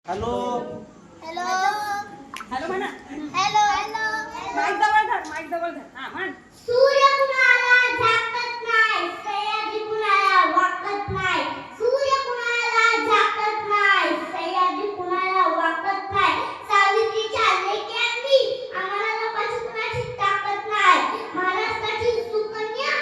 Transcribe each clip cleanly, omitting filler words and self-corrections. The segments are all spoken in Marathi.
हॅलो हॅलो हॅलो म्हणा. हॅलो हॅलो माईक जवळ धर, माईक जवळ धर. हा म्हण. सूर्य कुणाला झाकत नाही, सह्याद्री कुणाला वाकत नाही. सूर्य कुणाला झाकत नाही, सह्याद्री कुणाला वाकत नाही. सावित्रीच्या लेक्यांनी आम्हाला लोकांची कुणाची ताकद नाही. महाराष्ट्राची सुकन्या,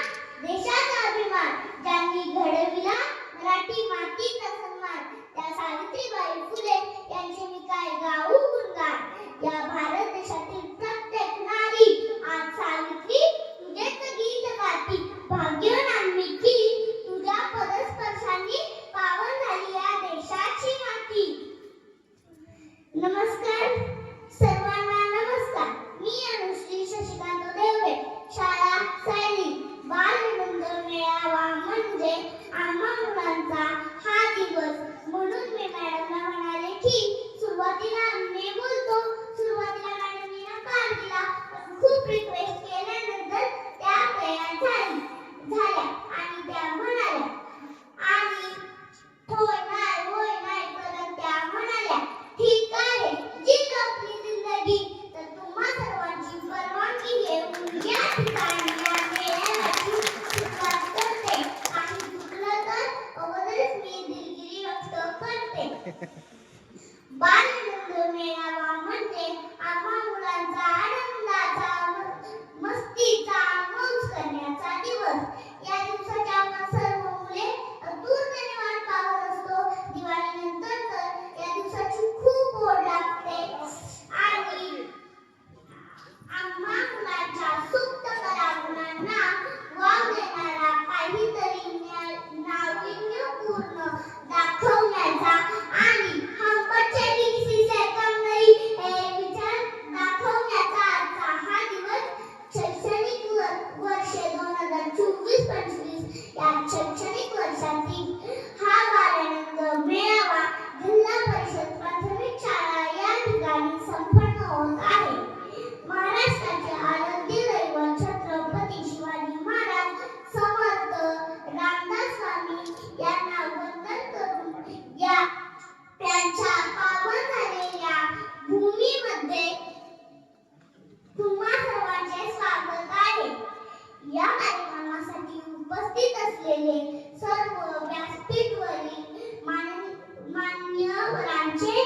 देशाचा अभिमान, ज्यांनी घडविला मराठी मातीचा सन्मान, त्या सावित्रीबाई फुले यांचे मी काय गाऊ गुणगान. या भारत देशातील प्रत्येक नारी आज सावित्री तुझेच गीत गाती. भाग्यवान मी की तुझ्या पदस्पर्शांनी पावन झाली या देशाची माती. नमस्कार सर्वांना, नमस्कार. मी अनुश्री शशिकांत देवरे, शाळा सायली. बालविनोद मेळावा म्हणजे आम्हा मुलांचा हा दिवस. म्हणून मी मॅडमला म्हणाले की सुरुवातीला मी बोलतो. सुरुवातीला मॅडमनी नकार दिला, खूप रिक्वेस्ट केल्यानंतर त्या तयार झाल्या आणि त्या म्हणाल्या आणि होय नाही करत त्या म्हणाल्या ठीक आहे, जी आपली जिंदगी. तर तुम्हा सर्वांची परवानगी घेऊन या ठिकाणी या मेळाव्याची सुरुवात करते. काही चुकलं तर अगोदरच मी दिलगिरी व्यक्त करते. बालविनोद मेळावा म्हणजे आम्हा मुलांचा आनंदाचा, मस्तीचा, मौज करण्याचा दिवस. या दिवसाची आपण सर्व मुले आतुरतेने वाट पाहत असतो. दिवाळीनंतर तर या दिवसाची खूप ओढ लागते आणि आम्हा मुलांच्या सुप्त कलागुणांना वाव देणारा काहीतरी नाविन्यपूर्ण दाखवण्याचा आणि शैक्षणिक वर्षातील हा बालविनोद मेळावा जिल्हा परिषद प्राथमिक शाळा या ठिकाणी संपन्न होत आहे. महाराष्ट्राचे आराध्य दैवत छत्रपती शिवाजी महाराज, समर्थ रामदास स्वामी यांना वंदन करून या त्यांच्या पावन झालेल्या भूमीमध्ये तुम्हा सर्वांचे स्वागत आहे. या कार्यक्रमासाठी उपस्थित असलेले सर्व व्यासपीठवरील मान्यवरांचे